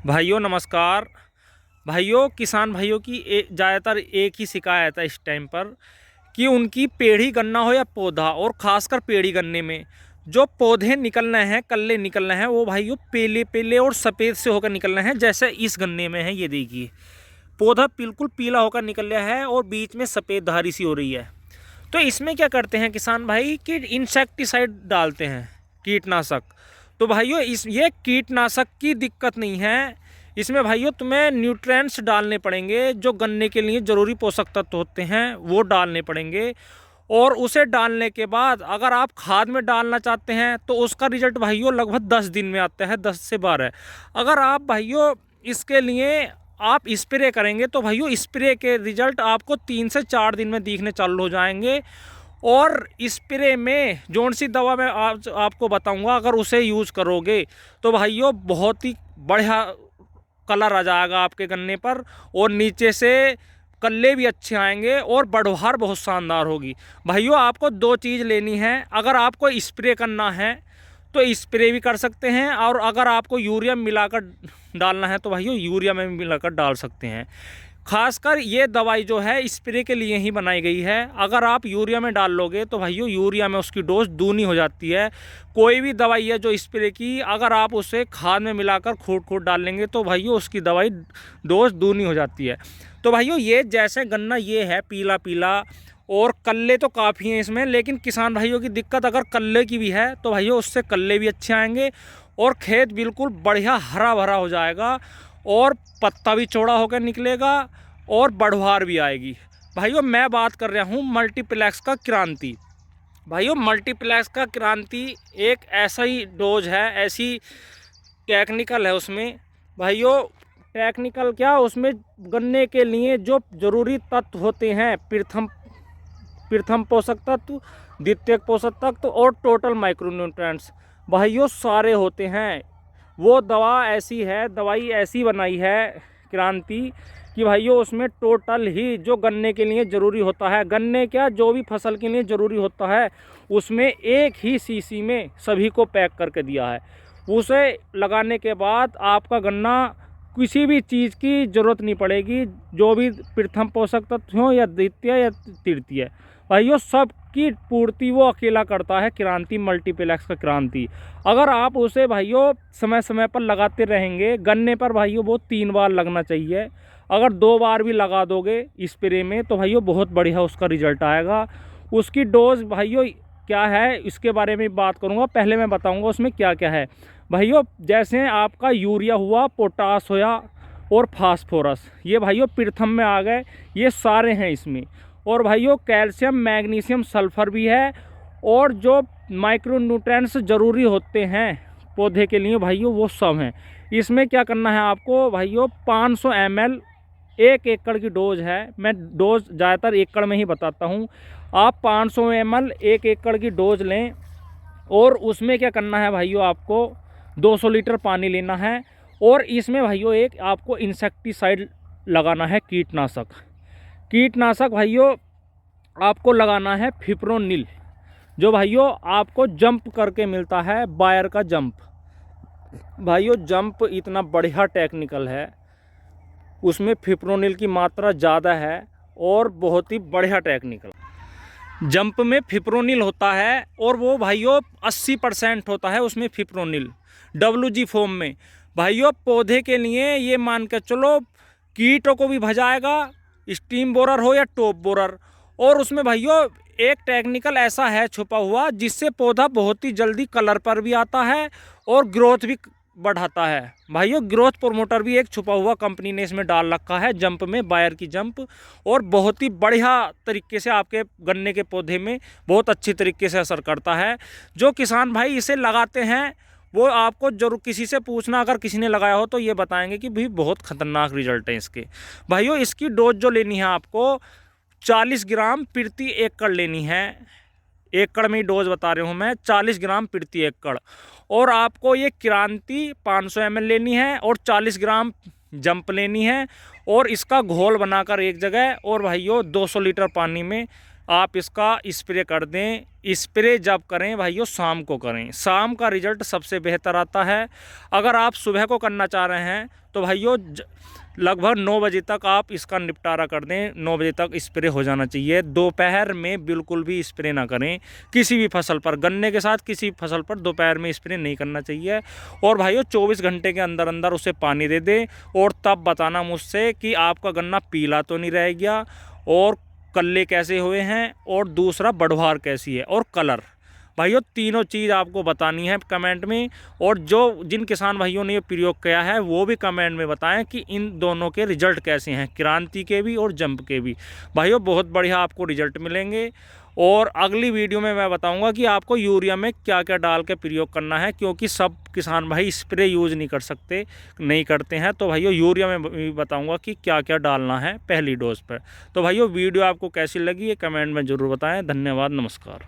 भाइयों नमस्कार। भाइयों किसान भाइयों की ज़्यादातर एक ही शिकायत है इस टाइम पर कि उनकी पेड़ी गन्ना हो या पौधा, और ख़ासकर पेड़ी गन्ने में जो पौधे निकलने हैं, कल्ले निकलने हैं, वो भाइयों पीले पीले और सफ़ेद से होकर निकलने हैं। जैसे इस गन्ने में है, ये देखिए पौधा बिल्कुल पीला होकर निकल रहा है और बीच में सफ़ेद धारी सी हो रही है। तो इसमें क्या करते हैं किसान भाई कि इंसेक्टिसाइड डालते हैं, कीटनाशक। तो भाइयों ये कीटनाशक की दिक्कत नहीं है, इसमें भाइयों तुम्हें न्यूट्रिएंट्स डालने पड़ेंगे। जो गन्ने के लिए ज़रूरी पोषक तत्व होते हैं वो डालने पड़ेंगे। और उसे डालने के बाद अगर आप खाद में डालना चाहते हैं तो उसका रिजल्ट भाइयों लगभग 10 दिन में आता है, 10 से 12। अगर आप भाइयों इसके लिए आप स्प्रे करेंगे तो भाइयों स्प्रे के रिजल्ट आपको 3 से 4 दिन में दिखने चालू हो जाएंगे। और स्प्रे में जौन सी दवा मैं आपको बताऊंगा, अगर उसे यूज़ करोगे तो भाइयों बहुत ही बढ़िया कलर आ जाएगा आपके गन्ने पर, और नीचे से कल्ले भी अच्छे आएंगे और बढ़वार बहुत शानदार होगी। भाइयों आपको दो चीज़ लेनी है। अगर आपको स्प्रे करना है तो स्प्रे भी कर सकते हैं, और अगर आपको यूरिया मिलाकर डालना है तो भाइयों यूरिया में भी मिलाकर डाल सकते हैं। खासकर ये दवाई जो है स्प्रे के लिए ही बनाई गई है। अगर आप यूरिया में डाल लोगे तो भाइयों यूरिया में उसकी डोज दूनी हो जाती है। कोई भी दवाई है जो स्प्रे की, अगर आप उसे खाद में मिलाकर खूट खूट डाल लेंगे तो भाइयों उसकी दवाई डोज दूनी हो जाती है। तो भाइयों ये जैसे गन्ना ये है पीला पीला, और कल्ले तो काफ़ी हैं इसमें, लेकिन किसान भाइयों की दिक्कत अगर कल्ले की भी है तो भाइयों उससे कल्ले भी अच्छे आएंगे और खेत बिल्कुल बढ़िया हरा भरा हो जाएगा, और पत्ता भी चौड़ा होकर निकलेगा और बढ़वार भी आएगी। भाइयों मैं बात कर रहा हूँ मल्टीप्लेक्स का क्रांति। भाइयों मल्टीप्लेक्स का क्रांति एक ऐसा ही डोज है, ऐसी टेक्निकल है उसमें। भाइयों टेक्निकल क्या, उसमें गन्ने के लिए जो ज़रूरी तत्व होते हैं, प्रथम पोषक तत्व, द्वितीयक पोषक तत्व और टोटल माइक्रोन्यूट्रिएंट्स, भाइयों सारे होते हैं। वो दवाई ऐसी बनाई है क्रांति कि भाइयों उसमें टोटल ही जो गन्ने के लिए ज़रूरी होता है, गन्ने क्या जो भी फसल के लिए ज़रूरी होता है, उसमें एक ही शीशी में सभी को पैक करके दिया है। उसे लगाने के बाद आपका गन्ना किसी भी चीज़ की ज़रूरत नहीं पड़ेगी, जो भी प्रथम पोषक तत्व हो या द्वितीय या तृतीय, भाइयों सब की पूर्ति वो अकेला करता है क्रांति मल्टीप्लेक्स का क्रांति। अगर आप उसे भाइयों समय समय पर लगाते रहेंगे, गन्ने पर भाइयों वो 3 बार लगना चाहिए। अगर 2 बार भी लगा दोगे स्प्रे में तो भाइयों बहुत बढ़िया उसका रिजल्ट आएगा। उसकी डोज भाइयों क्या है इसके बारे में बात करूँगा, पहले मैं बताऊँगा उसमें क्या क्या है। भाइयों जैसे आपका यूरिया हुआ, पोटास हुआ और फास्फोरस, ये भाइयों प्रथम में आ गए, ये सारे हैं इसमें। और भाइयों कैल्शियम, मैग्नीशियम, सल्फर भी है, और जो माइक्रोन्यूट्रिएंट्स ज़रूरी होते हैं पौधे के लिए भाइयों वो सब हैं। इसमें क्या करना है आपको भाइयों, 500 ml 1 एकड़ की डोज है। मैं डोज ज़्यादातर एकड़ में ही बताता हूँ। आप 500 ml 1 एकड़ की डोज लें, और उसमें क्या करना है भाइयों, आपको 200 लीटर पानी लेना है, और इसमें भाइयों एक आपको इंसेक्टिसाइड लगाना है, कीटनाशक भाइयों आपको लगाना है फिप्रोनिल, जो भाइयों आपको जंप करके मिलता है, बायर का जंप। भाइयों जंप इतना बढ़िया टेक्निकल है, उसमें फिप्रोनिल की मात्रा ज़्यादा है और बहुत ही बढ़िया टेक्निकल। जंप में फिप्रोनिल होता है और वो भाइयों 80% होता है उसमें फिप्रोनिल WG फॉर्म में। भाइयों पौधे के लिए ये मान के चलो कीटों को भी भजाएगा, स्टीम बोरर हो या टॉप बोरर। और उसमें भाइयों एक टेक्निकल ऐसा है छुपा हुआ, जिससे पौधा बहुत ही जल्दी कलर पर भी आता है और ग्रोथ भी बढ़ाता है। भाइयों ग्रोथ प्रमोटर भी एक छुपा हुआ कंपनी ने इसमें डाल रखा है जंप में, बायर की जंप, और बहुत ही बढ़िया तरीके से आपके गन्ने के पौधे में बहुत अच्छी तरीके से असर करता है। जो किसान भाई इसे लगाते हैं वो आपको जरूर किसी से पूछना, अगर किसी ने लगाया हो तो ये बताएंगे कि भाई बहुत ख़तरनाक रिजल्ट है इसके। भाइयों इसकी डोज जो लेनी है आपको 40 ग्राम प्रति एकड़ लेनी है। एकड़ में ही डोज बता रहा हूँ मैं, 40 ग्राम प्रति एकड़। और आपको ये क्रांति 500 ml लेनी है और 40 ग्राम जंप लेनी है, और इसका घोल बनाकर एक जगह, और भाइयों 200 लीटर पानी में आप इसका स्प्रे कर दें। स्प्रे जब करें भाइयों शाम को करें, शाम का रिजल्ट सबसे बेहतर आता है। अगर आप सुबह को करना चाह रहे हैं तो भाइयों लगभग 9 बजे तक आप इसका निपटारा कर दें। 9 बजे तक स्प्रे हो जाना चाहिए। दोपहर में बिल्कुल भी स्प्रे ना करें किसी भी फसल पर, गन्ने के साथ किसी फसल पर दोपहर में स्प्रे नहीं करना चाहिए। और भाइयों 24 घंटे के अंदर अंदर उसे पानी दे दें और तब बताना मुझसे कि आपका गन्ना पीला तो नहीं रह गया, और कल्ले कैसे हुए हैं, और दूसरा बढ़वार कैसी है, और कलर। भाइयों तीनों चीज़ आपको बतानी है कमेंट में। और जिन किसान भाइयों ने ये प्रयोग किया है वो भी कमेंट में बताएं कि इन दोनों के रिजल्ट कैसे हैं, क्रांति के भी और जंप के भी। भाइयों बहुत बढ़िया आपको रिजल्ट मिलेंगे। और अगली वीडियो में मैं बताऊंगा कि आपको यूरिया में क्या क्या डाल के प्रयोग करना है, क्योंकि सब किसान भाई स्प्रे यूज़ नहीं कर सकते, नहीं करते हैं। तो भाइयों यूरिया में भी बताऊंगा कि क्या क्या डालना है पहली डोज पर। तो भाइयों वीडियो आपको कैसी लगी ये कमेंट में ज़रूर बताएं। धन्यवाद, नमस्कार।